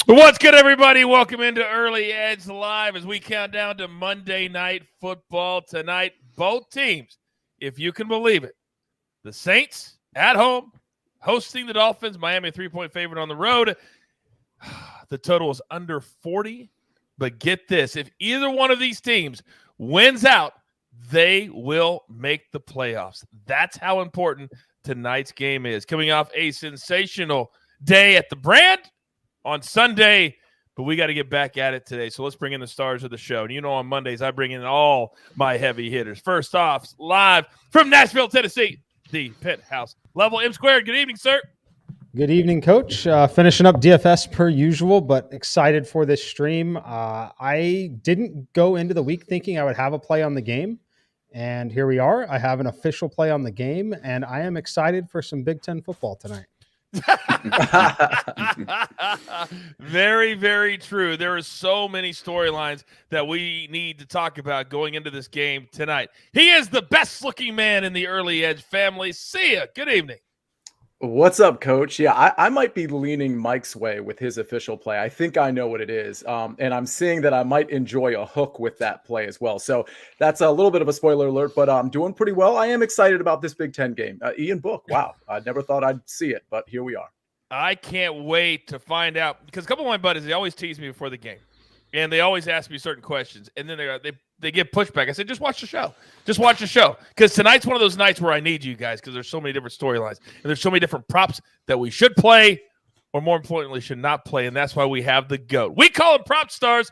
What's good, everybody? Welcome into Early Edge Live as we count down to Monday Night Football tonight. Both teams, if you can believe it, the Saints at home hosting the Dolphins. Miami a 3-point favorite on the road. The total is under 40. But get this, if either one of these teams wins out, they will make the playoffs. That's how important tonight's game is. Coming off a sensational day at the Brand on Sunday, but we got to get back at it today. So let's bring in the stars of the show. And you know on Mondays, I bring in all my heavy hitters. First off, live from Nashville, Tennessee, the Penthouse Level. M Squared, good evening, sir. Good evening, Coach. Finishing up DFS per usual, but excited for this stream. I didn't go into the week thinking I would have a play on the game, and here we are. I have an official play on the game, and I am excited for some Big Ten football tonight. Very, very true. There are so many storylines that we need to talk about going into this game tonight. He is the best-looking man in the Early Edge family. See ya. Good evening. What's up, Coach? Yeah, I might be leaning Mike's way with his official play. I think I know what it is. And I'm seeing that I might enjoy a hook with that play as well. So that's a little bit of a spoiler alert, but I'm doing pretty well. I am excited about this Big Ten game. Ian Book, wow. I never thought I'd see it, but here we are. I can't wait to find out because a couple of my buddies, they always tease me before the game. And they always ask me certain questions. And then they get pushback. I said, just watch the show. Just watch the show. Because tonight's one of those nights where I need you guys because there's so many different storylines. And there's so many different props that we should play or more importantly should not play. And that's why we have the GOAT. We call him Prop Stars.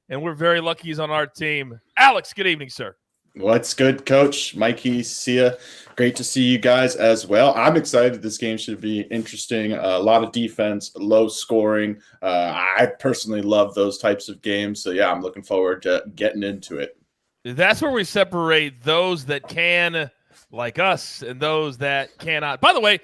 And we're very lucky he's on our team. Alex, good evening, sir. What's good, Coach? Mikey, Sia, great to see you guys as well. I'm excited. This game should be interesting. A lot of defense, low scoring. I personally love those types of games. So, yeah, I'm looking forward to getting into it. That's where we separate those that can, like us, and those that cannot. By the way,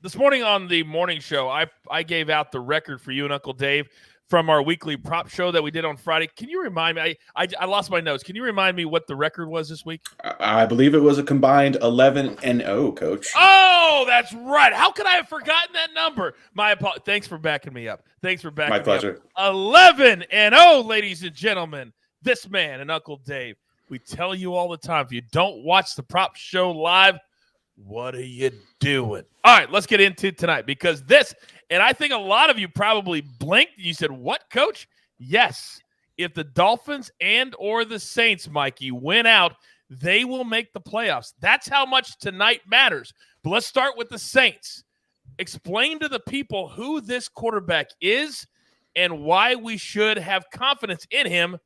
this morning on the morning show, I gave out the record for you and Uncle Dave from our weekly prop show that we did on Friday. Can you remind me? I lost my notes. Can you remind me what the record was this week? I believe it was a combined 11-0, Coach. Oh, that's right. How could I have forgotten that number? Thanks for backing me up. Thanks for backing me up. My pleasure. 11-0, ladies and gentlemen. This man and Uncle Dave. We tell you all the time, if you don't watch the prop show live, what are you doing? All right, let's get into tonight because this, and I think a lot of you probably blinked. You said, what, Coach? Yes. If the Dolphins and or the Saints, Mikey, win out, they will make the playoffs. That's how much tonight matters. But let's start with the Saints. Explain to the people who this quarterback is and why we should have confidence in him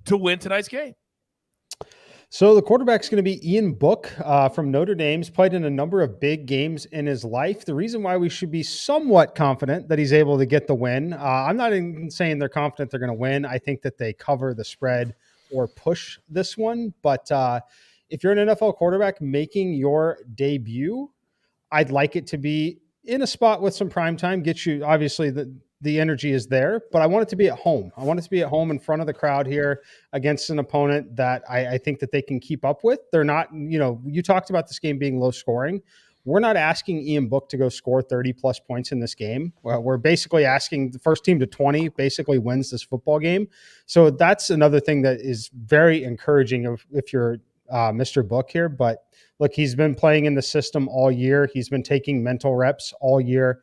to win tonight's game. So the quarterback's going to be Ian Book from Notre Dame. He's played in a number of big games in his life. The reason why we should be somewhat confident that he's able to get the win, I'm not even saying they're confident they're going to win. I think that they cover the spread or push this one. But if you're an NFL quarterback making your debut, I'd like it to be in a spot with some prime time. Get you, obviously, the energy is there, but I want it to be at home. I want it to be at home in front of the crowd here against an opponent that I think that they can keep up with. They're not, you talked about this game being low scoring. We're not asking Ian Book to go score 30-plus points in this game. We're basically asking the first team to 20 basically wins this football game. So that's another thing that is very encouraging if you're Mr. Book here. But look, he's been playing in the system all year. He's been taking mental reps all year.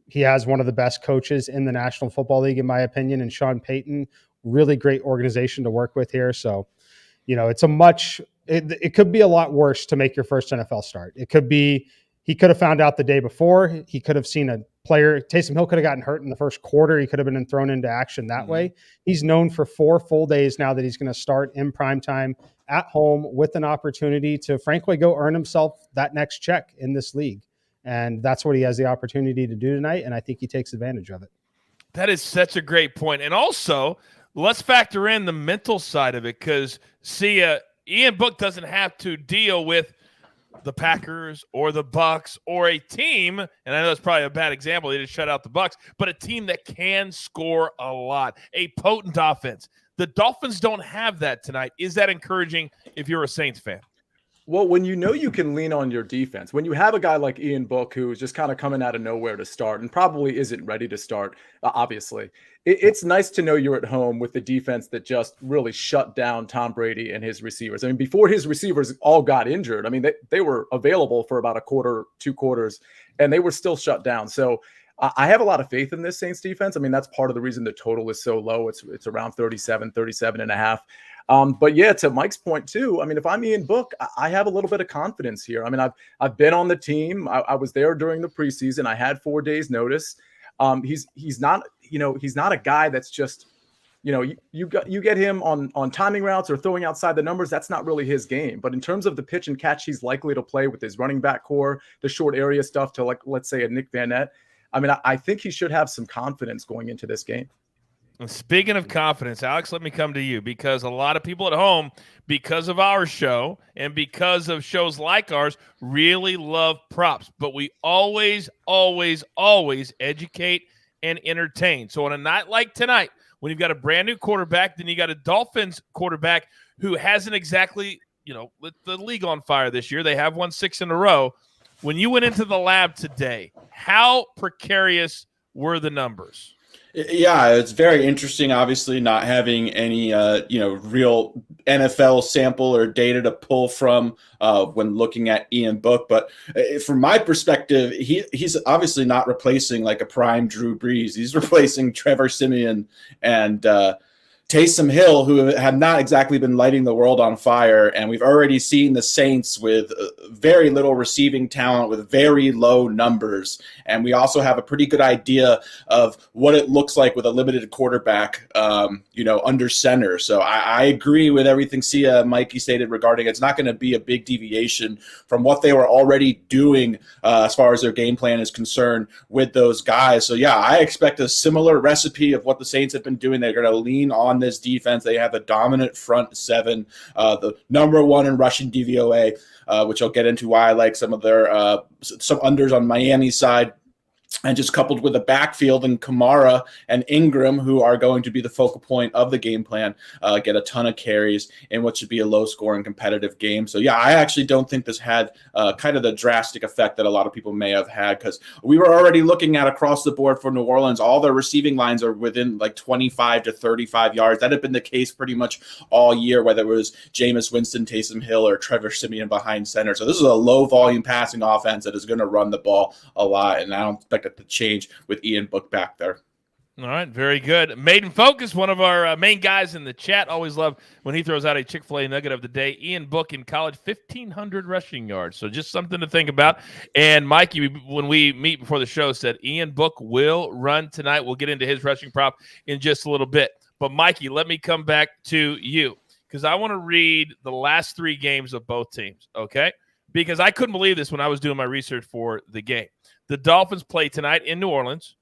He has one of the best coaches in the National Football League, in my opinion, and Sean Payton, really great organization to work with here. So, it's it could be a lot worse to make your first NFL start. It could be, he could have found out the day before. He could have seen a player, Taysom Hill could have gotten hurt in the first quarter. He could have been thrown into action that way. He's known for 4 full days now that he's going to start in primetime at home with an opportunity to frankly go earn himself that next check in this league. And that's what he has the opportunity to do tonight, and I think he takes advantage of it. That is such a great point. And also, let's factor in the mental side of it because, Ian Book doesn't have to deal with the Packers or the Bucs or a team, and I know that's probably a bad example, they just shut out the Bucs, but a team that can score a lot, a potent offense. The Dolphins don't have that tonight. Is that encouraging if you're a Saints fan? Well, when you know you can lean on your defense, when you have a guy like Ian Book who is just kind of coming out of nowhere to start and probably isn't ready to start, obviously, it's nice to know you're at home with the defense that just really shut down Tom Brady and his receivers. I mean, before his receivers all got injured, I mean, they were available for about a quarter, 2 quarters, and they were still shut down. So I have a lot of faith in this Saints defense. I mean, that's part of the reason the total is so low. It's around 37 and a half. But yeah, to Mike's point too, I mean, if I'm Ian Book, I have a little bit of confidence here. I mean, I've been on the team. I was there during the preseason. I had 4 days notice. He's not a guy that's just, you get him on timing routes or throwing outside the numbers. That's not really his game. But in terms of the pitch and catch, he's likely to play with his running back core, the short area stuff to, like, let's say a Nick Van Nett. I mean, I think he should have some confidence going into this game. Speaking of confidence, Alex, let me come to you, because a lot of people at home, because of our show and because of shows like ours, really love props. But we always, always, always educate and entertain. So on a night like tonight, when you've got a brand new quarterback, then you got a Dolphins quarterback who hasn't exactly, lit the league on fire this year. They have won 6 in a row. When you went into the lab today, how precarious were the numbers? Yeah, it's very interesting, obviously, not having any, real NFL sample or data to pull from when looking at Ian Book. But from my perspective, he's obviously not replacing like a prime Drew Brees. He's replacing Trevor Siemian and Taysom Hill, who have not exactly been lighting the world on fire. And we've already seen the Saints with very little receiving talent with very low numbers. And we also have a pretty good idea of what it looks like with a limited quarterback, under center. So I agree with everything Mikey stated regarding it's not going to be a big deviation from what they were already doing as far as their game plan is concerned with those guys. So, yeah, I expect a similar recipe of what the Saints have been doing. They're going to lean on this defense. They have the dominant front 7, the number 1 in rushing DVOA, which I'll get into why I like some of their some unders on Miami's side. And just coupled with the backfield and Kamara and Ingram, who are going to be the focal point of the game plan, get a ton of carries in what should be a low-scoring competitive game. So, yeah, I actually don't think this had kind of the drastic effect that a lot of people may have had, because we were already looking at across the board for New Orleans. All their receiving lines are within like 25 to 35 yards. That had been the case pretty much all year, whether it was Jameis Winston, Taysom Hill, or Trevor Siemian behind center. So this is a low-volume passing offense that is going to run the ball a lot, and I don't expect it to change with Ian Book back there. All right, very good. Maiden Focus, one of our main guys in the chat, always love when he throws out a Chick-fil-A nugget of the day. Ian Book in college, 1,500 rushing yards. So just something to think about. And Mikey, when we meet before the show, said Ian Book will run tonight. We'll get into his rushing prop in just a little bit. But Mikey, let me come back to you, because I want to read the last 3 games of both teams, okay? Because I couldn't believe this when I was doing my research for the game. The Dolphins play tonight in New Orleans,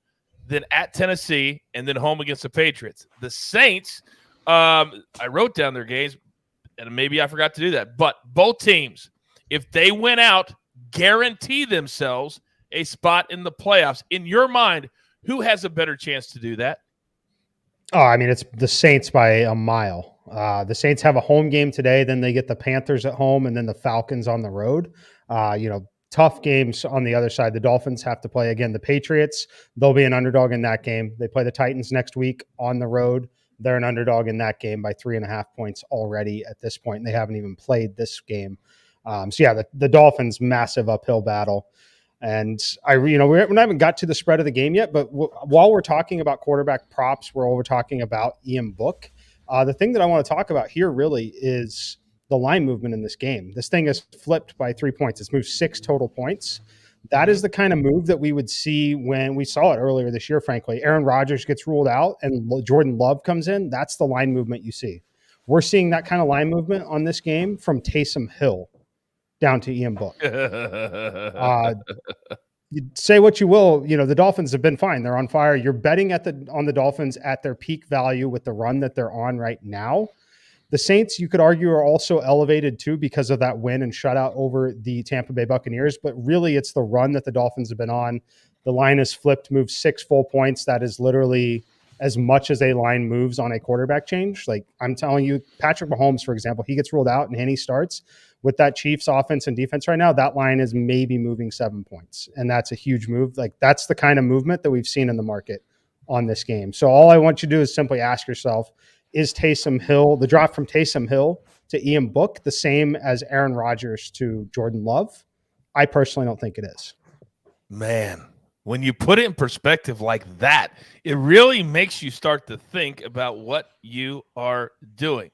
then at Tennessee, and then home against the Patriots. The Saints, I wrote down their games, and maybe I forgot to do that. But both teams, if they win out, guarantee themselves a spot in the playoffs. In your mind, who has a better chance to do that? Oh, I mean, it's the Saints by a mile. The Saints have a home game today, then they get the Panthers at home, and then the Falcons on the road. Tough games on the other side. The Dolphins have to play, again, the Patriots. They'll be an underdog in that game. They play the Titans next week on the road. They're an underdog in that game by 3.5 points already at this point. And they haven't even played this game. The Dolphins, massive uphill battle. And we haven't got to the spread of the game yet, but while we're talking about quarterback props, we're talking about Ian Book. The thing that I want to talk about here really is the line movement in this game. This thing is flipped by 3 points. It's moved 6 total points. That is the kind of move that we would see when we saw it earlier this year, frankly. Aaron Rodgers gets ruled out and Jordan Love comes in. That's the line movement you see. We're seeing that kind of line movement on this game from Taysom Hill down to Ian Book. You say what you will, the Dolphins have been fine. They're on fire. You're betting on the Dolphins at their peak value with the run that they're on right now. The Saints, you could argue, are also elevated too because of that win and shutout over the Tampa Bay Buccaneers. But really, it's the run that the Dolphins have been on. The line is flipped, moved 6 full points. That is literally as much as a line moves on a quarterback change. Like I'm telling you, Patrick Mahomes, for example, he gets ruled out and he starts with that Chiefs offense and defense right now. That line is maybe moving 7 points. And that's a huge move. Like that's the kind of movement that we've seen in the market on this game. So all I want you to do is simply ask yourself, is Taysom Hill, the drop from Taysom Hill to Ian Book, the same as Aaron Rodgers to Jordan Love? I personally don't think it is. Man, when you put it in perspective like that, it really makes you start to think about what you are doing.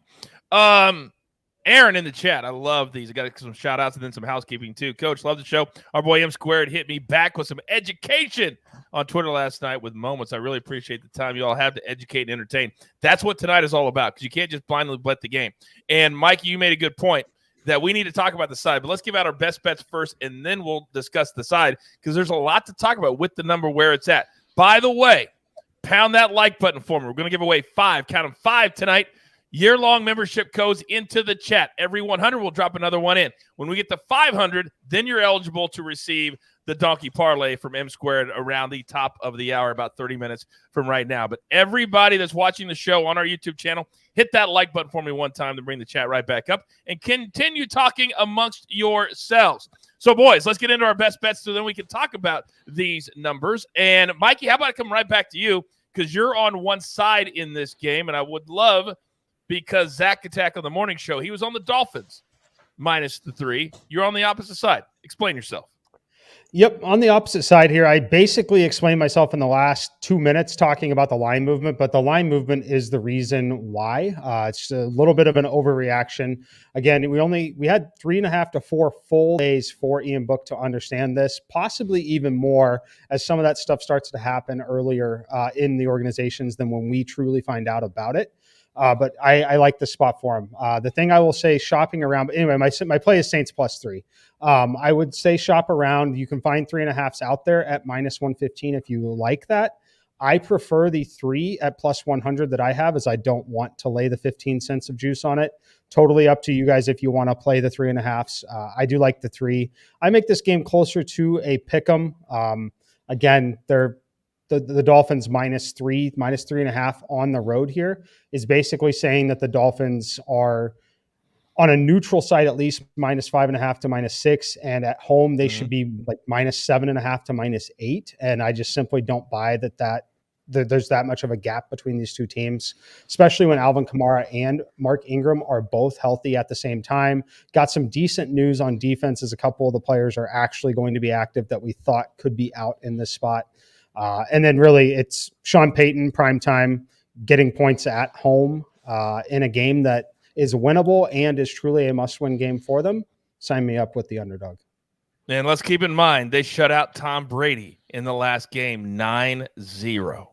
Aaron in the chat, I love these. I got some shout outs and then some housekeeping too. Coach, love the show. Our boy M Squared hit me back with some education on Twitter last night with moments. I really appreciate the time you all have to educate and entertain. That's what tonight is all about, because you can't just blindly bet the game. And Mikey, you made a good point that we need to talk about the side, but let's give out our best bets first, and then we'll discuss the side, because there's a lot to talk about with the number where it's at. By the way, pound that like button for me. We're going to give away 5, count them 5 tonight, year-long membership codes into the chat. Every 100, we'll drop another one in. When we get to 500, then you're eligible to receive the Donkey Parlay from M Squared around the top of the hour, about 30 minutes from right now. But everybody that's watching the show on our YouTube channel, hit that like button for me one time to bring the chat right back up and continue talking amongst yourselves. So, boys, let's get into our best bets so then we can talk about these numbers. And, Mikey, how about I come right back to you, because you're on one side in this game, and I would love, because Zach Attack on the morning show, he was on the Dolphins minus the 3. You're on the opposite side. Explain yourself. Yep. On the opposite side here, I basically explained myself in the last 2 minutes talking about the line movement, but the line movement is the reason why. It's a little bit of an overreaction. Again, we had 3.5 to 4 full days for Ian Book to understand this, possibly even more as some of that stuff starts to happen earlier in the organizations than when we truly find out about it. But I like the spot for him. The thing I will say, shopping around, but anyway, my play is Saints +3. I would say shop around. You can find 3.5s out there at -115 if you like that. I prefer the 3 at +100 that I have, as I don't want to lay the 15 cents of juice on it. Totally up to you guys if you want to play the 3.5s. I do like the 3. I make this game closer to a pick 'em. Again, the Dolphins -3.5 on the road here is basically saying that the Dolphins are on a neutral side, at least -5.5 to -6. And at home, they should be like -7.5 to -8. And I just simply don't buy that there's that much of a gap between these two teams, especially when Alvin Kamara and Mark Ingram are both healthy at the same time. Got some decent news on defense, as a couple of the players are actually going to be active that we thought could be out in this spot. And then really it's Sean Payton, primetime, getting points at home in a game that is winnable and is truly a must-win game for them. Sign me up with the underdog. And let's keep in mind, they shut out Tom Brady in the last game 9-0.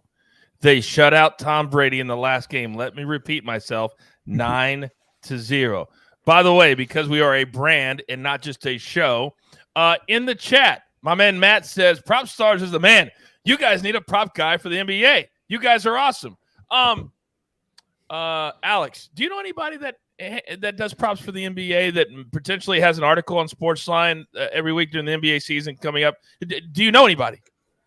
They shut out Tom Brady in the last game. Let me repeat myself, 9-0. By the way, because we are a brand and not just a show, in the chat, my man Matt says, Prop Stars is the man. You guys need a prop guy for the NBA. You guys are awesome. Alex, do you know anybody that does props for the NBA that potentially has an article on SportsLine every week during the NBA season coming up? Do you know anybody?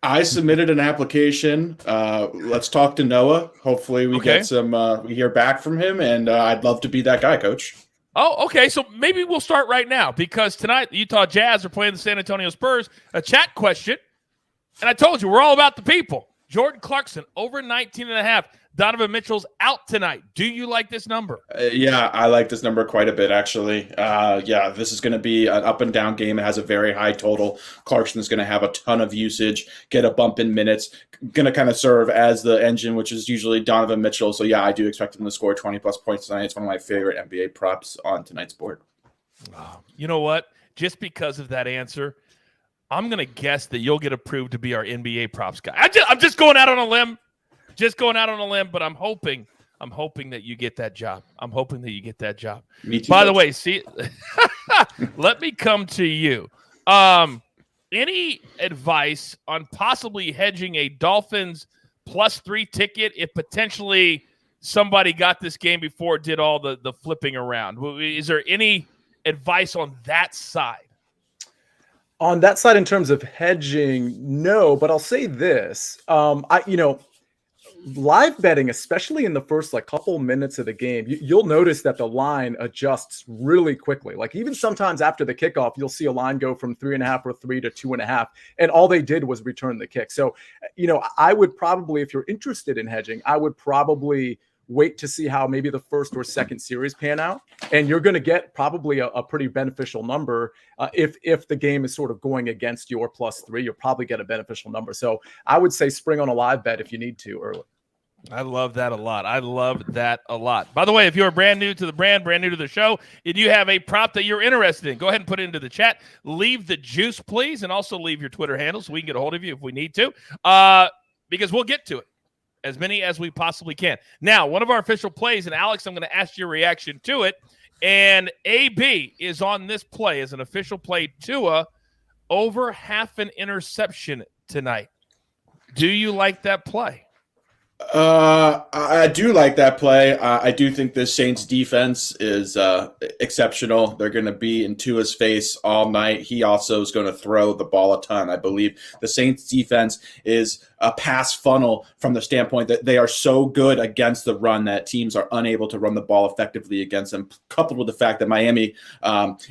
I submitted an application. Let's talk to Noah. Hopefully we get some, we hear back from him, and I'd love to be that guy, Coach. Oh, okay. So maybe we'll start right now, because tonight the Utah Jazz are playing the San Antonio Spurs. A chat question. And I told you, we're all about the people. Jordan Clarkson, over 19.5. Donovan Mitchell's out tonight. Do you like this number? Yeah, I like this number quite a bit, actually. This is going to be an up and down game. It has a very high total. Clarkson is going to have a ton of usage, get a bump in minutes, going to kind of serve as the engine, which is usually Donovan Mitchell. So, yeah, I do expect him to score 20-plus points tonight. It's one of my favorite NBA props on tonight's board. You know what? Just because of that answer, I'm going to guess that you'll get approved to be our NBA props guy. I'm just going out on a limb. But I'm hoping that you get that job. Me too. By the way, see, let me come to you. Any advice on possibly hedging a Dolphins +3 ticket if potentially somebody got this game before it did all the flipping around? Is there any advice on that side? On that side, in terms of hedging, no, but I'll say this. live betting, especially in the first like couple minutes of the game, you'll notice that the line adjusts really quickly. Like even sometimes after the kickoff, you'll see a line go from 3.5 or 3 to 2.5, and all they did was return the kick. So, I would probably, if you're interested in hedging, I would probably wait to see how maybe the first or second series pan out, and you're going to get probably a pretty beneficial number. If the game is sort of going against your +3, you'll probably get a beneficial number. So I would say spring on a live bet if you need to early. I love that a lot. By the way, if you're brand new to the brand, brand new to the show, and you have a prop that you're interested in, go ahead and put it into the chat. Leave the juice, please, and also leave your Twitter handle so we can get a hold of you if we need to, because we'll get to it. As many as we possibly can. Now, one of our official plays, and Alex, I'm going to ask your reaction to it, and AB is on this play as an official play. Tua over half an interception tonight. Do you like that play? I do like that play. I do think the Saints defense is exceptional. They're going to be in Tua's face all night. He also is going to throw the ball a ton. I believe the Saints defense is a pass funnel from the standpoint that they are so good against the run that teams are unable to run the ball effectively against them, coupled with the fact that Miami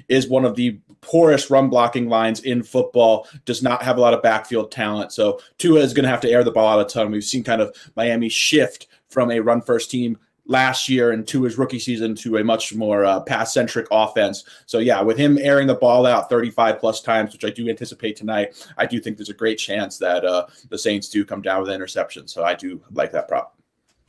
is one of the poorest run blocking lines in football, does not have a lot of backfield talent. So Tua is going to have to air the ball out a ton. We've seen kind of Miami shift from a run-first team last year into his rookie season to a much more pass-centric offense. So, yeah, with him airing the ball out 35-plus times, which I do anticipate tonight, I do think there's a great chance that the Saints do come down with an interception. So I do like that prop.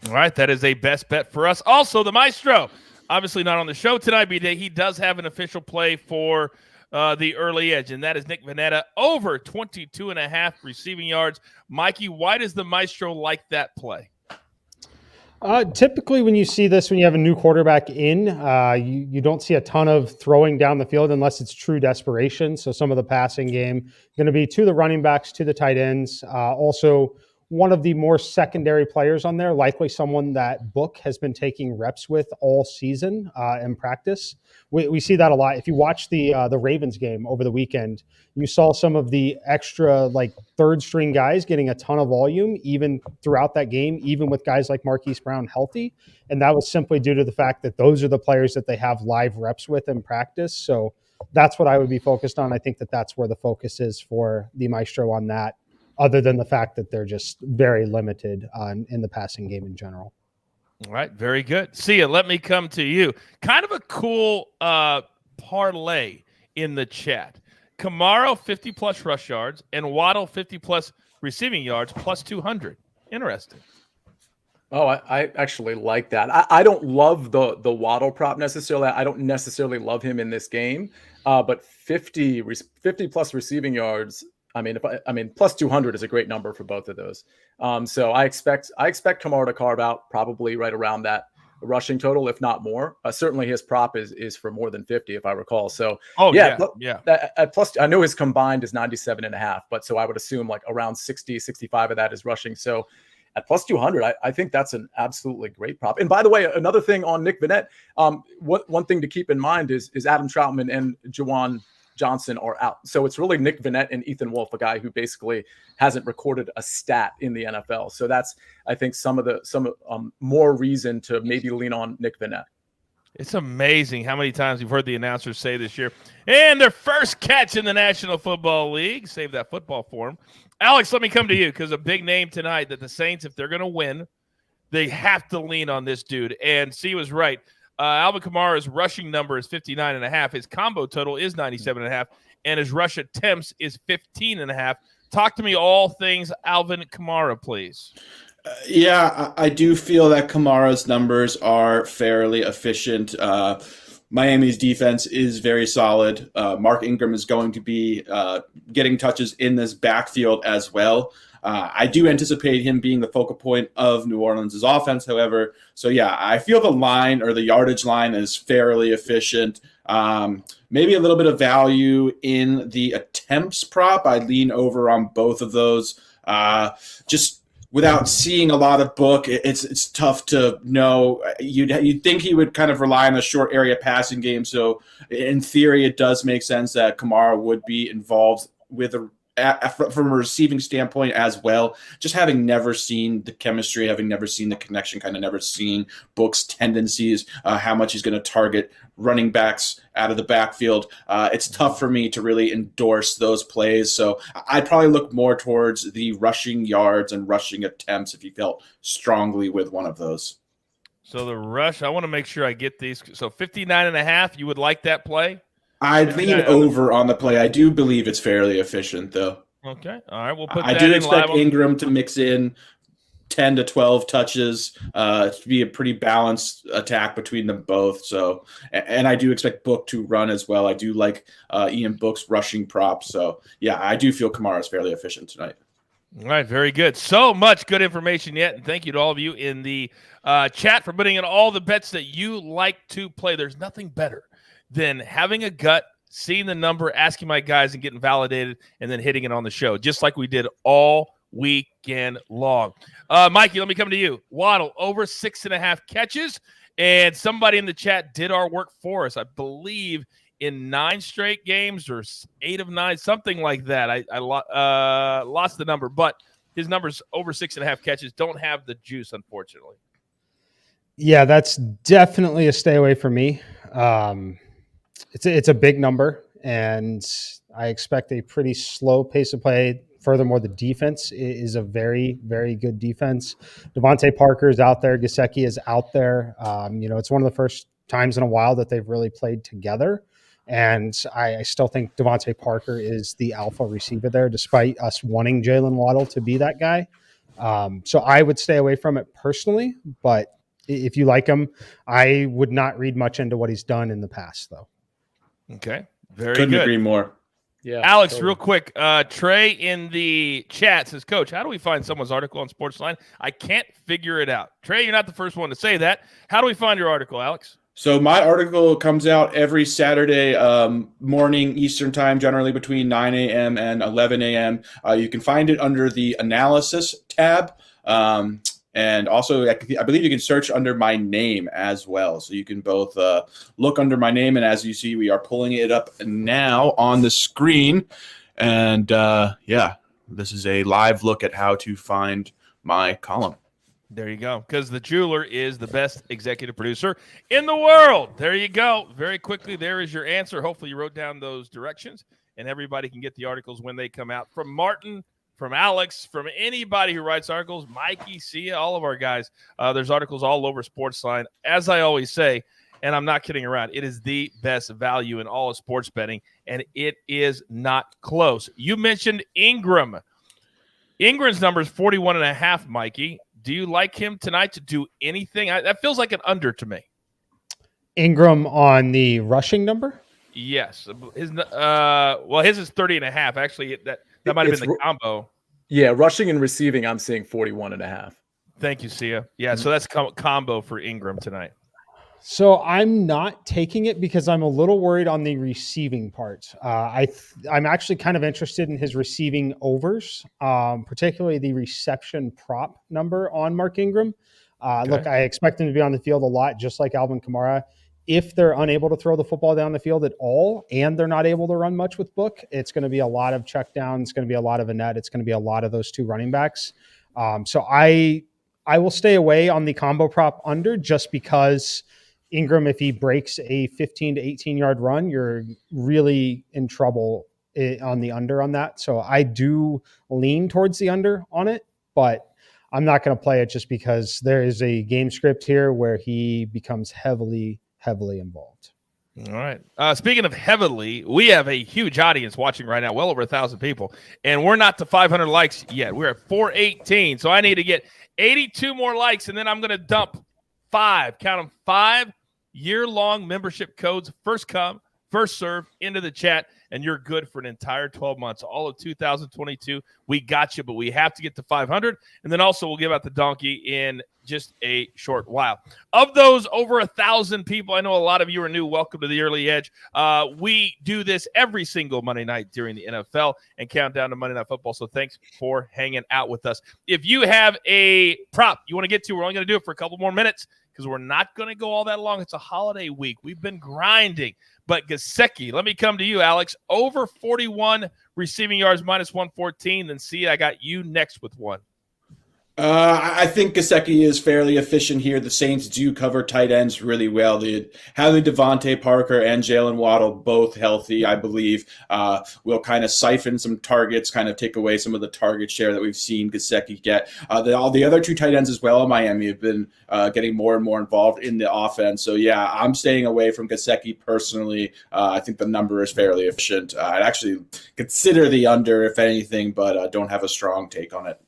All right, that is a best bet for us. Also, the Maestro, obviously not on the show tonight, but he does have an official play for the early edge, and that is Nick Vannetta over 22.5 receiving yards. Mikey, why does the Maestro like that play? Typically, when you see this, when you have a new quarterback in, you don't see a ton of throwing down the field unless it's true desperation. So some of the passing game going to be to the running backs, to the tight ends. Also, one of the more secondary players on there, likely someone that Book has been taking reps with all season in practice. We see that a lot. If you watch the Ravens game over the weekend, you saw some of the extra third string guys getting a ton of volume even throughout that game, even with guys like Marquise Brown healthy. And that was simply due to the fact that those are the players that they have live reps with in practice. So that's what I would be focused on. I think that that's where the focus is for the Maestro on that, other than the fact that they're just very limited in the passing game in general. All right, very good. Sia, let me come to you. Kind of a cool parlay in the chat. Kamara 50-plus rush yards and Waddle 50-plus receiving yards plus 200. Interesting. Oh, I actually like that. I don't love the Waddle prop necessarily. I don't necessarily love him in this game, but 50-plus receiving yards. I mean, plus 200 is a great number for both of those. So I expect Kamara to carve out probably right around that rushing total, if not more. Certainly his prop is for more than 50, if I recall. So yeah. At plus, I know his combined is 97.5, but so I would assume like around 60, 65 of that is rushing. So at plus 200, I think that's an absolutely great prop. And by the way, another thing on Nick Vannett, one thing to keep in mind is Adam Troutman and Juwan Johnson are out. So it's really Nick Vannett and Ethan Wolf, a guy who basically hasn't recorded a stat in the NFL. So that's, I think, some more reason to maybe lean on Nick Vannett. It's amazing how many times we've heard the announcers say this year, and their first catch in the National Football League. Save that football for him. Alex, let me come to you, because a big name tonight that the Saints, if they're going to win, they have to lean on this dude. And C was right. Alvin Kamara's rushing number is 59.5. His combo total is 97.5, and his rush attempts is 15.5. Talk to me all things Alvin Kamara, please. Yeah, I do feel that Kamara's numbers are fairly efficient. Miami's defense is very solid. Mark Ingram is going to be getting touches in this backfield as well. I do anticipate him being the focal point of New Orleans' offense, however. So, yeah, I feel the line or the yardage line is fairly efficient. Maybe a little bit of value in the attempts prop. I lean over on both of those. Just without seeing a lot of Book, it's tough to know. You'd think he would kind of rely on a short area passing game. So, in theory, it does make sense that Kamara would be involved with from a receiving standpoint as well, just having never seen the chemistry, having never seen the connection, kind of never seeing Book's tendencies, how much he's going to target running backs out of the backfield. It's tough for me to really endorse those plays. So I'd probably look more towards the rushing yards and rushing attempts if he felt strongly with one of those. So the rush, I want to make sure I get these. So 59.5, you would like that play? I'd lean over on the play. I do believe it's fairly efficient, though. Okay. All right. We'll put I that do in expect live. Ingram to mix in 10 to 12 touches to be a pretty balanced attack between them both. So, and I do expect Book to run as well. I do like Ian Book's rushing props. So, yeah, I do feel Kamara is fairly efficient tonight. All right, very good. So much good information yet, and thank you to all of you in the chat for putting in all the bets that you like to play. There's nothing better than having a gut, seeing the number, asking my guys, and getting validated, and then hitting it on the show, just like we did all weekend long. Mikey, let me come to you. Waddle, over 6.5 catches, and somebody in the chat did our work for us, I believe, in 9 straight games or 8 of 9, something like that. I lost the number, but his numbers over 6.5 catches don't have the juice, unfortunately. Yeah, that's definitely a stay away for me. It's a big number, and I expect a pretty slow pace of play. Furthermore, the defense is a very, very good defense. Devontae Parker is out there. Gesicki is out there. It's one of the first times in a while that they've really played together. And I still think Devontae Parker is the alpha receiver there, despite us wanting Jalen Waddle to be that guy. So I would stay away from it personally, but if you like him, I would not read much into what he's done in the past, though. Okay. Very Couldn't good. agree more. Yeah, Alex, totally. real quick. Trey in the chat says, Coach, how do we find someone's article on SportsLine? I can't figure it out. Trey, you're not the first one to say that. How do we find your article, Alex? So my article comes out every Saturday morning Eastern time, generally between 9 a.m. and 11 a.m. You can find it under the analysis tab. And also, I believe you can search under my name as well. So you can both look under my name. And as you see, we are pulling it up now on the screen. And this is a live look at how to find my column. There you go. Because the jeweler is the best executive producer in the world. There you go. Very quickly, there is your answer. Hopefully you wrote down those directions, and everybody can get the articles when they come out. From Martin, from Alex, from anybody who writes articles, Mikey, Sia, all of our guys. There's articles all over SportsLine. As I always say, and I'm not kidding around, it is the best value in all of sports betting, and it is not close. You mentioned Ingram. Ingram's number is 41.5, Mikey. Do you like him tonight to do anything? That feels like an under to me. Ingram on the rushing number? Yes. His is 30.5. Actually, that might have been the combo. Yeah, rushing and receiving, I'm seeing 41.5. Thank you, Sia. Yeah, so that's combo for Ingram tonight. So I'm not taking it because I'm a little worried on the receiving part. I'm actually kind of interested in his receiving overs, particularly the reception prop number on Mark Ingram. Look, I expect him to be on the field a lot, just like Alvin Kamara. If they're unable to throw the football down the field at all, and they're not able to run much with Book, it's going to be a lot of check downs. It's going to be a lot of Annette. It's going to be a lot of those two running backs. So I will stay away on the combo prop under just because Ingram, if he breaks a 15 to 18 yard run, you're really in trouble on the under on that. So I do lean towards the under on it, but I'm not going to play it just because there is a game script here where he becomes heavily involved. All right. Speaking of heavily, we have a huge audience watching right now, well over 1,000 people, and we're not to 500 likes yet. We're at 418, so I need to get 82 more likes, and then I'm going to dump 5 year-long membership codes, first come, first serve, into the chat, and you're good for an entire 12 months. All of 2022, we got you, but we have to get to 500, and then also we'll give out the donkey in just a short while. Of those over 1,000 people, I know a lot of you are new. Welcome to the Early Edge. We do this every single Monday night during the NFL and countdown to Monday Night Football, so thanks for hanging out with us. If you have a prop you want to get to, we're only going to do it for a couple more minutes. because we're not going to go all that long. It's a holiday week. We've been grinding. But Gesicki, let me come to you, Alex. Over 41 receiving yards, minus 114. Then see, I got you next with one. I think Gesicki is fairly efficient here. The Saints do cover tight ends really well. They have Devontae Parker and Jalen Waddle both healthy, I believe. Will kind of siphon some targets, kind of take away some of the target share that we've seen Gesicki get. All the other two tight ends as well in Miami have been getting more and more involved in the offense. So, yeah, I'm staying away from Gesicki personally. I think the number is fairly efficient. I'd actually consider the under, if anything, but don't have a strong take on it.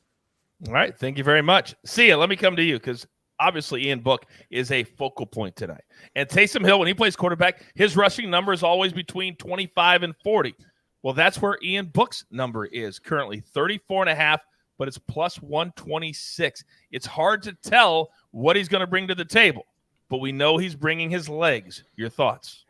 All right. Thank you very much. Sia, let me come to you because obviously Ian Book is a focal point tonight. And Taysom Hill, when he plays quarterback, his rushing number is always between 25 and 40. Well, that's where Ian Book's number is currently 34.5, but it's plus 126. It's hard to tell what he's going to bring to the table, but we know he's bringing his legs. Your thoughts?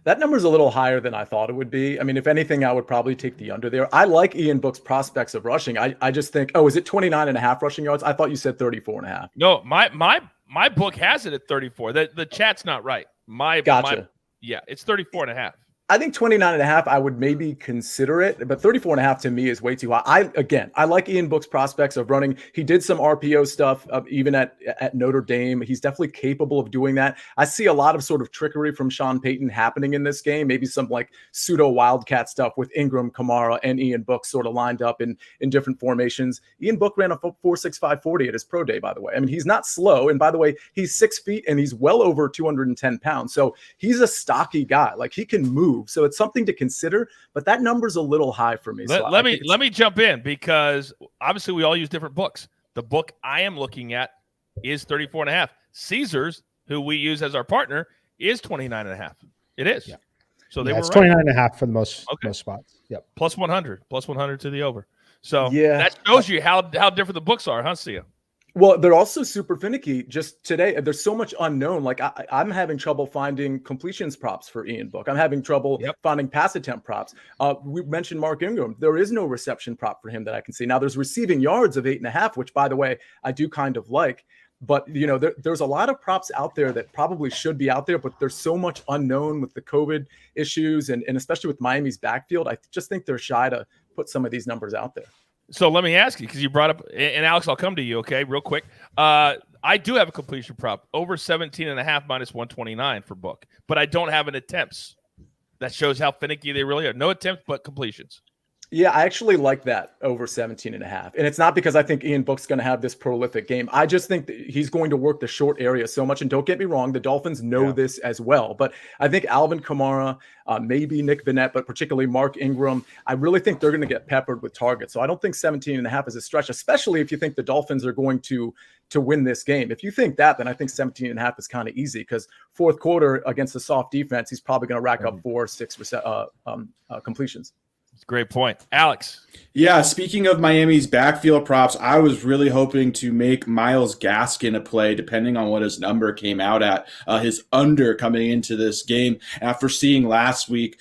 That number's a little higher than I thought it would be. I mean, if anything, I would probably take the under there. I like Ian Book's prospects of rushing. I just think, is it 29.5 rushing yards? I thought you said 34.5. No, my book has it at 34. The chat's not right. Gotcha. Yeah, it's 34.5. I think 29.5, I would maybe consider it, but 34.5 to me is way too high. I like Ian Book's prospects of running. He did some RPO stuff even at Notre Dame. He's definitely capable of doing that. I see a lot of sort of trickery from Sean Payton happening in this game, maybe some like pseudo wildcat stuff with Ingram, Kamara, and Ian Book sort of lined up in different formations. Ian Book ran a 4.65 40 at his pro day, by the way. I mean, he's not slow. And by the way, he's 6 feet and he's well over 210 pounds. So he's a stocky guy. Like he can move. So it's something to consider, but that number's a little high for me. Let me jump in because obviously we all use different books. The book I am looking at is 34.5. Caesars, who we use as our partner, is 29.5. It is. Yeah. So they were it's right. 29.5 for the most spots. Yep. Plus 100 to the over. So yeah, that shows you how different the books are, huh, Sia? Well, they're also super finicky. Just today, there's so much unknown. Like I'm having trouble finding completions props for Ian Book. I'm having trouble finding pass attempt props. We mentioned Mark Ingram. There is no reception prop for him that I can see. Now there's receiving yards of 8.5, which by the way, I do kind of like. But, there's a lot of props out there that probably should be out there, but there's so much unknown with the COVID issues and especially with Miami's backfield. I just think they're shy to put some of these numbers out there. So let me ask you, because you brought up, and Alex, I'll come to you, okay, real quick. I do have a completion prop, over 17.5 minus 129 for Book, but I don't have an attempts. That shows how finicky they really are. No attempts, but completions. Yeah, I actually like that over 17.5. And it's not because I think Ian Book's going to have this prolific game. I just think that he's going to work the short area so much. And don't get me wrong, the Dolphins know this as well. But I think Alvin Kamara, maybe Nick Vannett, but particularly Mark Ingram, I really think they're going to get peppered with targets. So I don't think 17.5 is a stretch, especially if you think the Dolphins are going to win this game. If you think that, then I think 17.5 is kind of easy because fourth quarter against a soft defense, he's probably going to rack up 4 or 6 completions. Great point. Alex. Yeah, speaking of Miami's backfield props, I was really hoping to make Myles Gaskin a play, depending on what his number came out at, his under coming into this game. After seeing last week,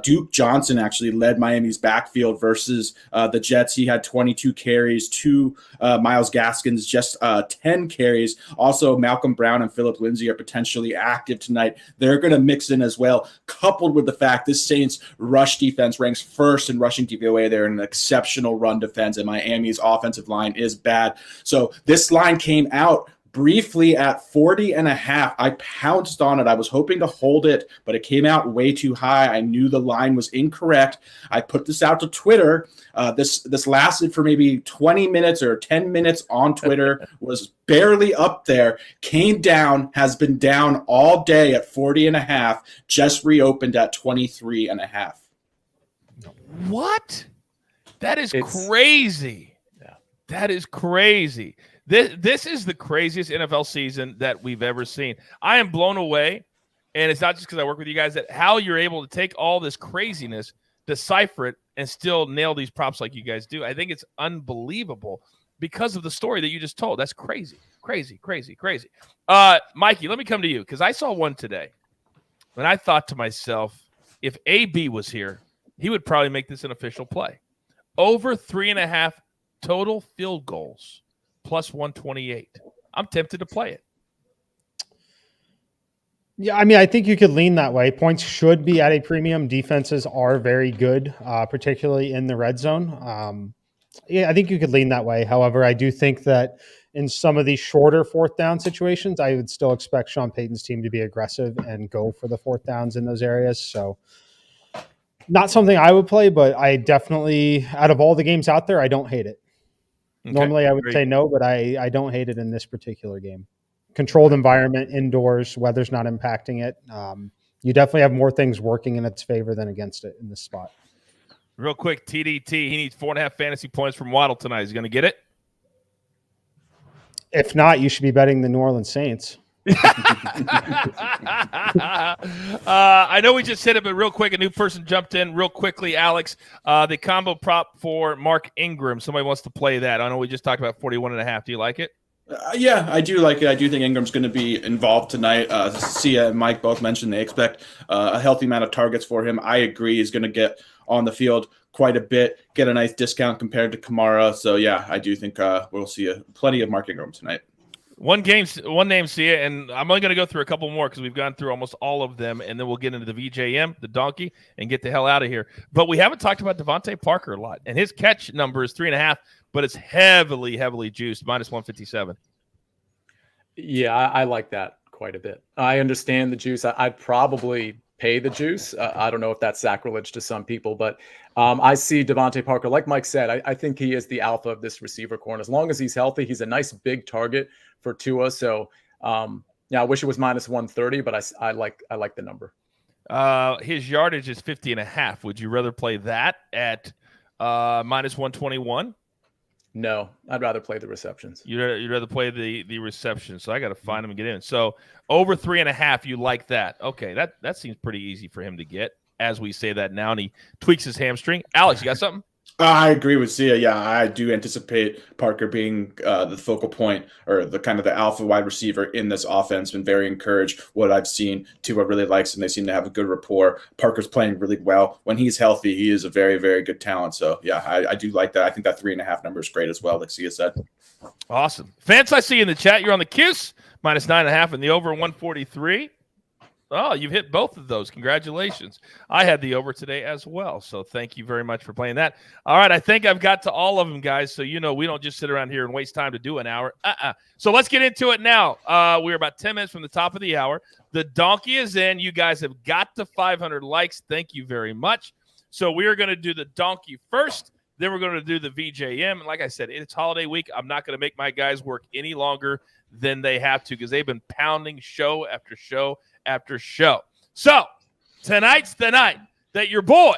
Duke Johnson actually led Miami's backfield versus the Jets. He had 22 carries to Myles Gaskin's just 10 carries. Also, Malcolm Brown and Phillip Lindsay are potentially active tonight. They're going to mix in as well, coupled with the fact this Saints rush defense ranks first in rushing DVOA. They're an exceptional run defense, and Miami's offensive line is bad. So this line came out briefly at 40.5. I pounced on it. I was hoping to hold it, but it came out way too high. I knew the line was incorrect. I put this out to Twitter. This lasted for maybe 20 minutes or 10 minutes on Twitter, was barely up there, came down, has been down all day at 40.5, just reopened at 23.5. What? That is crazy. Yeah. That is crazy. This is the craziest NFL season that we've ever seen. I am blown away, and it's not just because I work with you guys, that how you're able to take all this craziness, decipher it, and still nail these props like you guys do. I think it's unbelievable because of the story that you just told. That's crazy, crazy, crazy, crazy. Mikey, let me come to you because I saw one today, and I thought to myself, if AB was here, he would probably make this an official play. Over 3.5 total field goals, plus 128. I'm tempted to play it. Yeah, I mean, I think you could lean that way. Points should be at a premium. Defenses are very good, particularly in the red zone. Yeah, I think you could lean that way. However, I do think that in some of these shorter fourth down situations, I would still expect Sean Payton's team to be aggressive and go for the fourth downs in those areas. So not something I would play, but I definitely, out of all the games out there, I don't hate it. Okay, Normally I would great. say no, but I don't hate it in this particular game. Controlled environment, indoors, weather's not impacting it. You definitely have more things working in its favor than against it in this spot. Real quick, TDT, he needs 4.5 fantasy points from Waddle tonight. Is he going to get it? If not, you should be betting the New Orleans Saints. I know we just hit it, but real quick, a new person jumped in real quickly, Alex. The combo prop for Mark Ingram. Somebody wants to play that. I know we just talked about 41.5. Do you like it? Yeah, I do like it. I do think Ingram's going to be involved tonight. Sia and Mike both mentioned they expect a healthy amount of targets for him. I agree. He's going to get on the field quite a bit, get a nice discount compared to Kamara. So, yeah, I do think we'll see plenty of Mark Ingram tonight. One name, Sia, and I'm only going to go through a couple more because we've gone through almost all of them, and then we'll get into the VJM, the donkey, and get the hell out of here. But we haven't talked about Devontae Parker a lot, and his catch number is 3.5, but it's heavily, heavily juiced, minus 157. Yeah, I like that quite a bit. I understand the juice. I'd probably pay the juice. I don't know if that's sacrilege to some people, but I see Devontae Parker, like Mike said, I think he is the alpha of this receiver core. And as long as he's healthy, he's a nice big target for Tua. So, yeah, I wish it was minus 130, but I like the number. His yardage is 50.5. Would you rather play that at minus 121? No, I'd rather play the receptions. You'd rather play the reception. So I got to find him and get in. So over 3.5, you like that? Okay, that seems pretty easy for him to get. As we say that now, and he tweaks his hamstring. Alex, you got something? I agree with Sia. Yeah, I do anticipate Parker being the focal point or the kind of the alpha wide receiver in this offense. Been very encouraged what I've seen. Tua really likes him. They seem to have a good rapport. Parker's playing really well. When he's healthy, he is a very, very good talent. So, yeah, I do like that. I think that 3.5 number is great as well, like Sia said. Awesome. Fans, I see you in the chat. You're on the Cuse, minus 9.5 and the over 143. Oh, you've hit both of those. Congratulations. I had the over today as well, so thank you very much for playing that. All right, I think I've got to all of them, guys, so you know we don't just sit around here and waste time to do an hour. So let's get into it now. We're about 10 minutes from the top of the hour. The donkey is in. You guys have got to 500 likes. Thank you very much. So we are going to do the donkey first. Then we're going to do the VJM. And like I said, it's holiday week. I'm not going to make my guys work any longer than they have to because they've been pounding show after show after show. So tonight's the night that your boy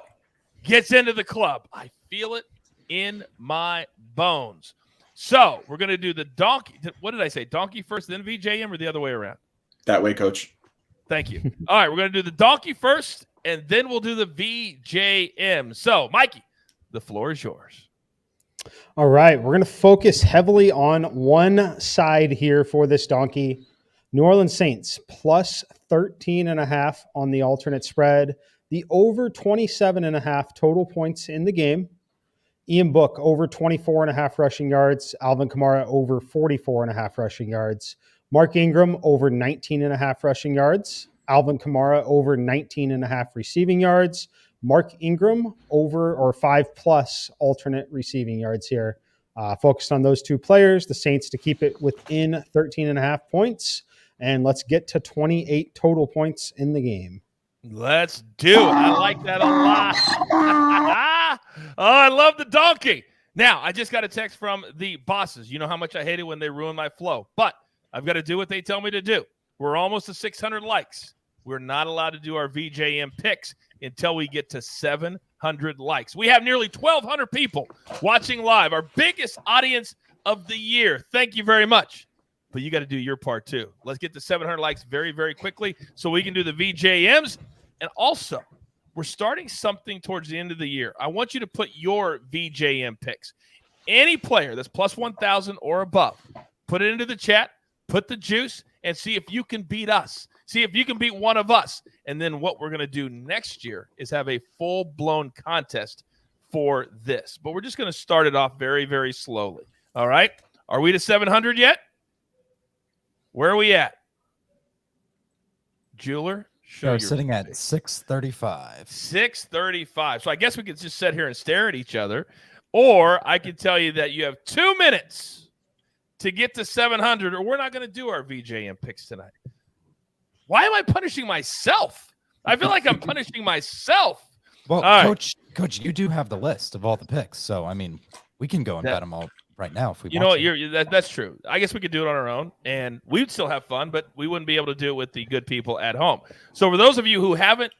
gets into the club. I feel it in my bones. So we're going to do the donkey. What did I say? Donkey first, then VJM, or the other way around? That way, Coach. Thank you. All right, we're going to do the donkey first, and then we'll do the VJM. So, Mikey, the floor is yours. All right, we're going to focus heavily on one side here for this donkey. New Orleans Saints plus 13.5 on the alternate spread. The over 27.5 total points in the game. Ian Book over 24.5 rushing yards. Alvin Kamara over 44.5 rushing yards. Mark Ingram over 19.5 rushing yards. Alvin Kamara over 19.5 receiving yards. Mark Ingram over or 5+ alternate receiving yards here. Focused on those two players, the Saints to keep it within 13.5 points. And let's get to 28 total points in the game. Let's do it. I like that a lot. Oh, I love the donkey. Now, I just got a text from the bosses. You know how much I hate it when they ruin my flow. But I've got to do what they tell me to do. We're almost to 600 likes. We're not allowed to do our VJM picks until we get to 700 likes. We have nearly 1,200 people watching live, our biggest audience of the year. Thank you very much. But you got to do your part too. Let's get to 700 likes very, very quickly so we can do the VJMs. And also, we're starting something towards the end of the year. I want you to put your VJM picks. Any player that's plus 1,000 or above, put it into the chat, put the juice, and see if you can beat us. See if you can beat one of us. And then what we're going to do next year is have a full-blown contest for this. But we're just going to start it off very, very slowly. All right? Are we to 700 yet? Where are we at? Jeweler, They're sitting at 635. 635. So I guess we could just sit here and stare at each other, or I could tell you that you have 2 minutes to get to 700, or we're not going to do our VJM picks tonight. Why am I punishing myself? I feel like I'm punishing myself. Well, Coach, you do have the list of all the picks, so I mean, we can go and bet them all right now if we want to. That's true. I guess we could do it on our own, and we'd still have fun, but we wouldn't be able to do it with the good people at home. So for those of you who haven't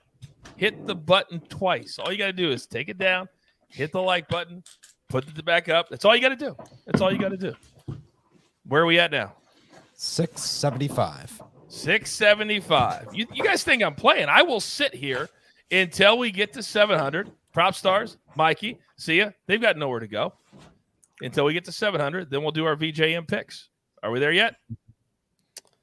hit the button twice, all you got to do is take it down, hit the like button, put it back up. That's all you got to do. That's all you got to do. Where are we at now? 675. 675. You guys think I'm playing? I will sit here until we get to 700. Prop stars, Mikey, see ya. They've got nowhere to go until we get to 700. Then we'll do our VJM picks. Are we there yet?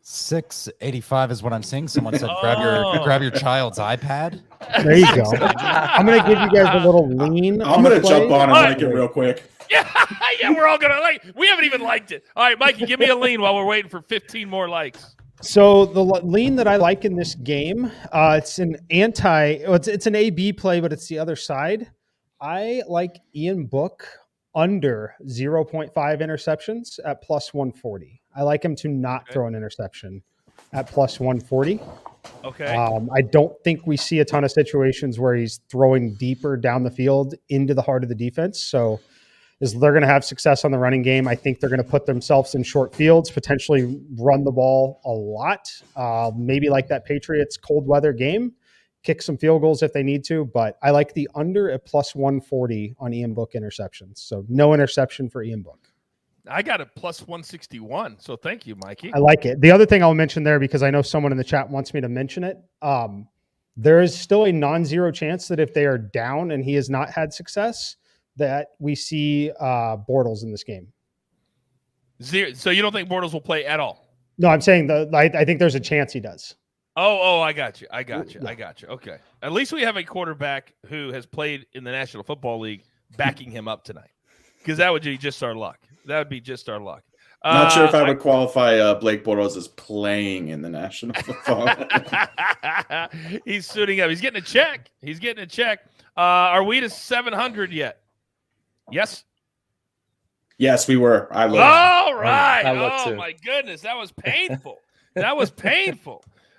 685 is what I'm seeing. Someone said grab your child's iPad. There you go. I'm going to give you guys a little lean. I'm going to jump on and like it real quick. Yeah, we're all going to like it. We haven't even liked it. All right, Mikey, give me a lean while we're waiting for 15 more likes. So the lean that I like in this game, it's an it's an AB play, but it's the other side. I like Ian Book under 0.5 interceptions at plus 140. I like him to not throw an interception at plus 140. Okay. I don't think we see a ton of situations where he's throwing deeper down the field into the heart of the defense. So they're going to have success on the running game. I think they're going to put themselves in short fields, potentially run the ball a lot, maybe like that Patriots cold weather game, kick some field goals if they need to. But I like the under at plus 140 on Ian Book interceptions. So no interception for Ian Book. I got a plus 161. So thank you, Mikey. I like it. The other thing I'll mention there, because I know someone in the chat wants me to mention it, there is still a non-zero chance that if they are down and he has not had success, that we see Bortles in this game. Zero. So you don't think Bortles will play at all? No, I'm saying I think there's a chance he does. Oh, I got you. Okay. At least we have a quarterback who has played in the National Football League backing him up tonight, because that would be just our luck. Not sure if I would qualify Blake Bortles as playing in the National Football League. He's suiting up. He's getting a check. Are we to 700 yet? Yes. Yes, we were. I looked. All right. I looked too. My goodness, that was painful.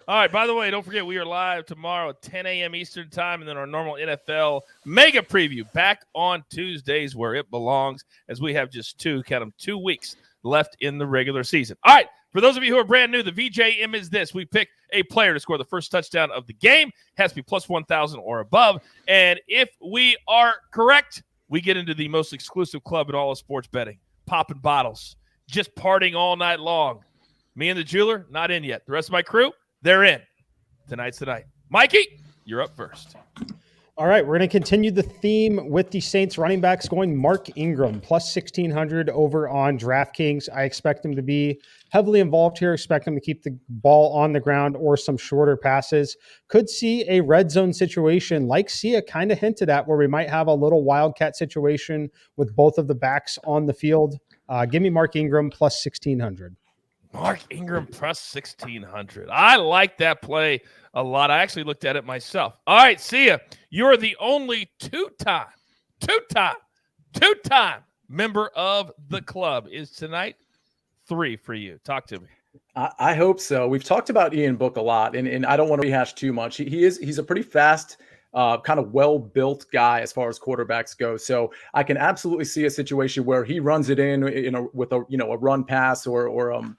All right. By the way, don't forget we are live tomorrow at 10 a.m. Eastern time, and then our normal NFL mega preview back on Tuesdays where it belongs, as we have just 2 weeks left in the regular season. All right. For those of you who are brand new, the VJM is this. We pick a player to score the first touchdown of the game. It has to be plus 1,000 or above. And if we are correct, we get into the most exclusive club in all of sports betting. Popping bottles. Just partying all night long. Me and the jeweler, not in yet. The rest of my crew, they're in. Tonight's the night. Mikey, you're up first. All right, we're going to continue the theme with the Saints running backs going Mark Ingram, plus 1,600 over on DraftKings. I expect him to be heavily involved here. Expect him to keep the ball on the ground or some shorter passes. Could see a red zone situation like Sia kind of hinted at, where we might have a little wildcat situation with both of the backs on the field. Give me Mark Ingram plus 1,600. Mark Ingram plus 1,600. I like that play a lot. I actually looked at it myself. All right, see ya. You're the only two-time member of the club. Is tonight 3 for you? Talk to me. I hope so. We've talked about Ian Book a lot, and I don't want to rehash too much. He's a pretty fast, kind of well-built guy as far as quarterbacks go. So I can absolutely see a situation where he runs it with a run pass or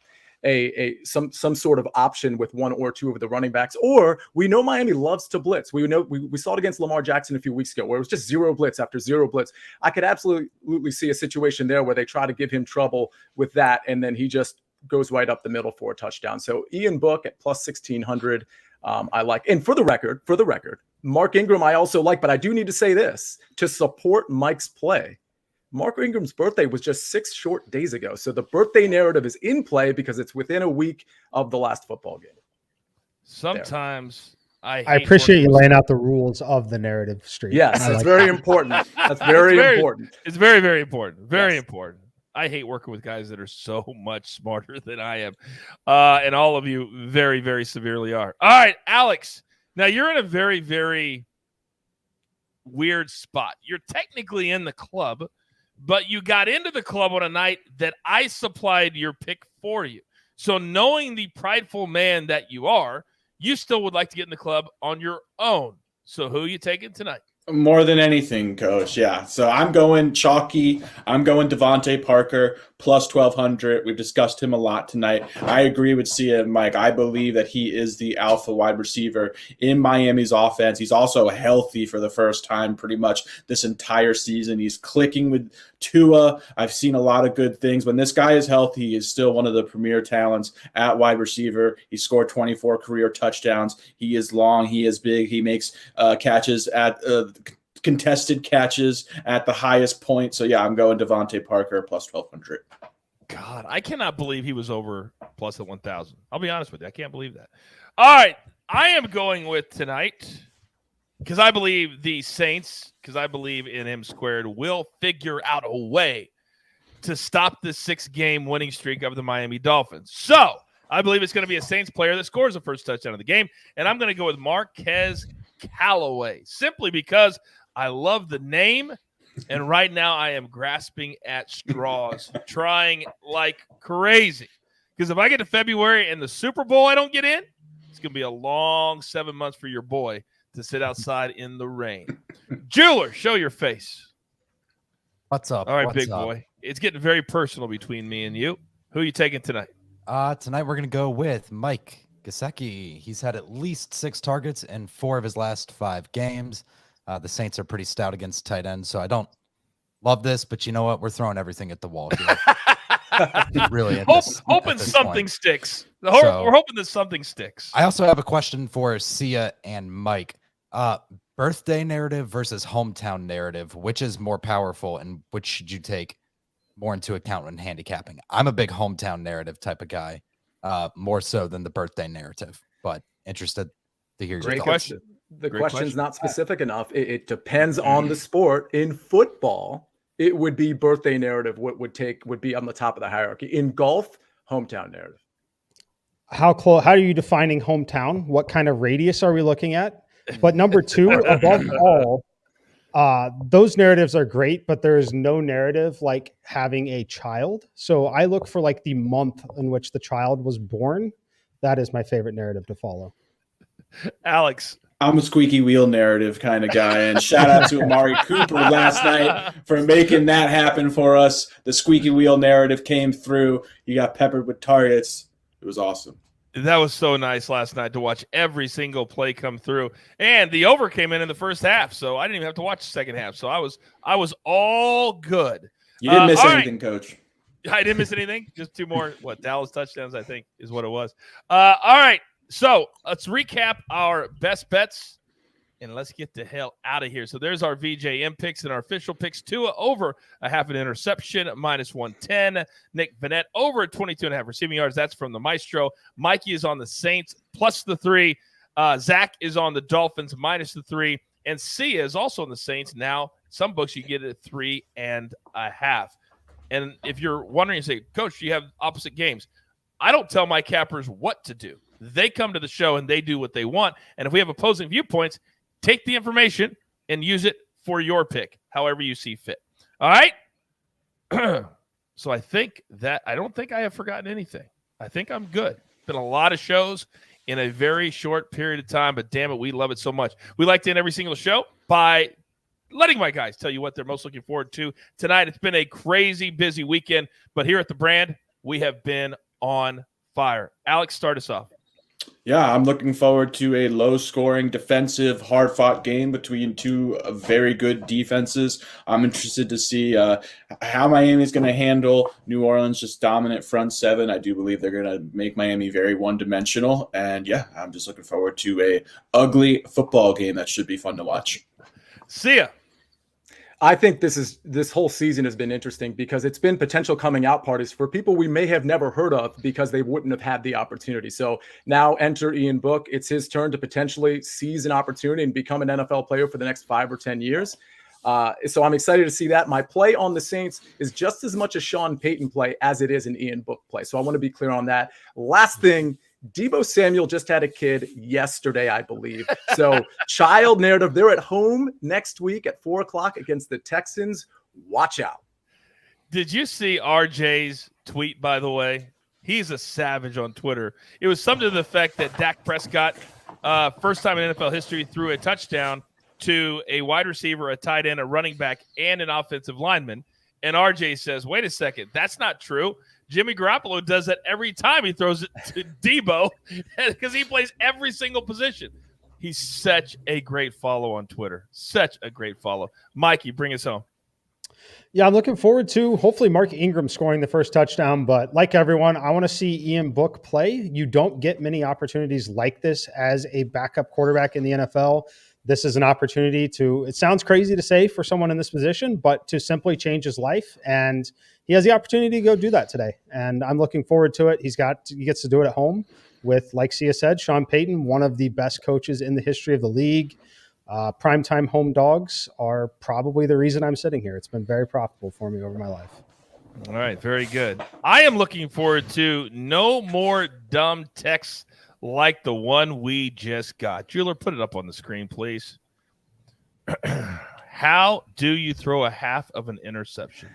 some sort of option with 1 or 2 of the running backs. Or we know Miami loves to blitz. We know we saw it against Lamar Jackson a few weeks ago, where it was just 0 blitz after 0 blitz. I could absolutely see a situation there where they try to give him trouble with that, and then he just goes right up the middle for a touchdown. So Ian Book at plus 1,600, I like. And for the record, Mark Ingram I also like, but I do need to say this to support Mike's play. Mark Ingram's birthday was just 6 short days ago. So the birthday narrative is in play because it's within a week of the last football game. Sometimes I appreciate you laying out the rules of the narrative stream. Yes, it's very important. That's very important. It's very, very important. Very important. I hate working with guys that are so much smarter than I am. And all of you very, very severely are. All right, Alex. Now, you're in a very, very weird spot. You're technically in the club, but you got into the club on a night that I supplied your pick for you. So knowing the prideful man that you are, you still would like to get in the club on your own. So who are you taking tonight? More than anything, Coach. Yeah. So I'm going chalky. I'm going Devontae Parker plus 1,200. We've discussed him a lot tonight. I agree with Sia and Mike. I believe that he is the alpha wide receiver in Miami's offense. He's also healthy for the first time pretty much this entire season. He's clicking with Tua. I've seen a lot of good things. When this guy is healthy, he is still one of the premier talents at wide receiver. He scored 24 career touchdowns. He is long. He is big. He makes catches at contested catches at the highest point. So, yeah, I'm going Devontae Parker plus 1,200. God, I cannot believe he was over plus the 1,000. I'll be honest with you. I can't believe that. All right. I am going with tonight because I believe the Saints, because I believe in him squared, will figure out a way to stop this 6-game winning streak of the Miami Dolphins. So I believe it's going to be a Saints player that scores the first touchdown of the game, and I'm going to go with Marquez Callaway simply because I love the name, and right now I am grasping at straws, trying like crazy. Because if I get to February and the Super Bowl I don't get in, it's going to be a long 7 months for your boy to sit outside in the rain. Jeweler, show your face. What's up? All right, What's big up? boy. It's getting very personal between me and you. Who are you taking tonight? Tonight we're going to go with Mike Gesicki. He's had at least 6 targets in 4 of his last 5 games. The Saints are pretty stout against tight ends, so I don't love this, but you know what? We're throwing everything at the wall here. Really, hoping something sticks. We're hoping that something sticks. I also have a question for Sia and Mike. Birthday narrative versus hometown narrative. Which is more powerful, and which should you take more into account when handicapping? I'm a big hometown narrative type of guy, more so than the birthday narrative, but interested to hear your Great thoughts. question. The Great question's question. not specific enough. It depends on the sport. In football, it would be birthday narrative. What would be on the top of the hierarchy. In golf, hometown narrative. How are you defining hometown? What kind of radius are we looking at? But number 2, above all, those narratives are great, but there is no narrative like having a child. So I look for like the month in which the child was born. That is my favorite narrative to follow. Alex. I'm a squeaky wheel narrative kind of guy, and shout out to Amari Cooper last night for making that happen for us. The squeaky wheel narrative came through. You got peppered with targets. It was awesome. That was so nice last night to watch every single play come through, and the over came in the first half, so I didn't even have to watch the second half. So I was all good. You didn't miss anything, right. Coach. I didn't miss anything. Just 2 more Dallas touchdowns, I think, is what it was. All right. So let's recap our best bets, and let's get the hell out of here. So there's our VJM picks and our official picks. Tua over a half an interception, minus 110. Nick Vanette over 22.5 receiving yards. That's from the Maestro. Mikey is on the Saints, plus the 3. Zach is on the Dolphins, minus the 3. And Sia is also on the Saints. Now, some books you get at 3.5. And if you're wondering, you say, Coach, do you have opposite games? I don't tell my cappers what to do. They come to the show and they do what they want. And if we have opposing viewpoints, take the information and use it for your pick, however you see fit. All right? So I don't think I have forgotten anything. I think I'm good. Been a lot of shows in a very short period of time, but damn it, we love it so much. We like to end every single show by letting my guys tell you what they're most looking forward to tonight. It's been a crazy busy weekend, but here at the brand, we have been on fire. Alex, start us off. Yeah, I'm looking forward to a low-scoring, defensive, hard-fought game between 2 very good defenses. I'm interested to see how Miami's going to handle New Orleans' just dominant front 7. I do believe they're going to make Miami very one-dimensional. And, yeah, I'm just looking forward to a ugly football game that should be fun to watch. See ya. I think this whole season has been interesting because it's been potential coming out parties for people we may have never heard of because they wouldn't have had the opportunity. So now enter Ian Book. It's his turn to potentially seize an opportunity and become an NFL player for the next 5 or 10 years. So I'm excited to see that. My play on the Saints is just as much a Sean Payton play as it is an Ian Book play. So I want to be clear on that. Last thing, Deebo Samuel just had a kid yesterday, I believe. So child narrative. They're at home next week at 4:00 against the Texans. Watch out. Did you see RJ's tweet, by the way? He's a savage on Twitter. It was something to the effect that Dak Prescott, first time in NFL history, threw a touchdown to a wide receiver, a tight end, a running back, and an offensive lineman. And RJ says, wait a second, that's not true. Jimmy Garoppolo does that every time he throws it to Deebo because he plays every single position. He's such a great follow on Twitter. Such a great follow. Mikey, bring us home. Yeah, I'm looking forward to hopefully Mark Ingram scoring the first touchdown. But like everyone, I want to see Ian Book play. You don't get many opportunities like this as a backup quarterback in the NFL. This is an opportunity to, it sounds crazy to say for someone in this position, but to simply change his life. And he has the opportunity to go do that today. And I'm looking forward to it. He gets to do it at home with, like Sia said, Sean Payton, one of the best coaches in the history of the league. Primetime home dogs are probably the reason I'm sitting here. It's been very profitable for me over my life. All right, very good. I am looking forward to no more dumb texts like the one we just got. Jeweler, put it up on the screen, please. How do you throw a half of an interception?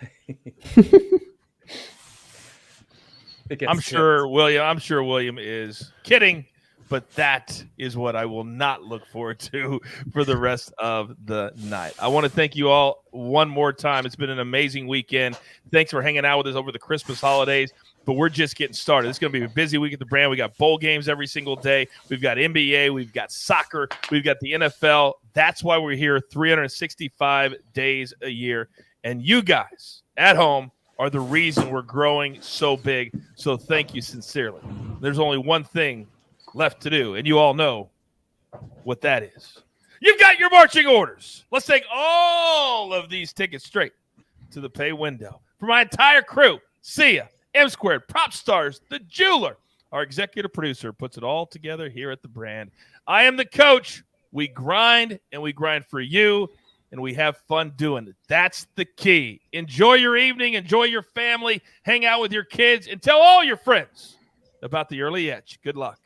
I'm sure William is kidding, but that is what I will not look forward to for the rest of the night. I want to thank you all one more time. It's been an amazing weekend. Thanks for hanging out with us over the Christmas holidays, but we're just getting started. It's going to be a busy week at the brand. We got bowl games every single day. We've got NBA. We've got soccer. We've got the NFL. That's why we're here 365 days a year. And you guys at home are the reason we're growing so big. So thank you sincerely. There's only one thing left to do, and you all know what that is. You've got your marching orders. Let's take all of these tickets straight to the pay window. For my entire crew, Sia, M Squared, Prop Stars, the Jeweler, our executive producer puts it all together here at the brand. I am the coach. We grind, and we grind for you, and we have fun doing it. That's the key. Enjoy your evening. Enjoy your family. Hang out with your kids, and tell all your friends about the Early Edge. Good luck.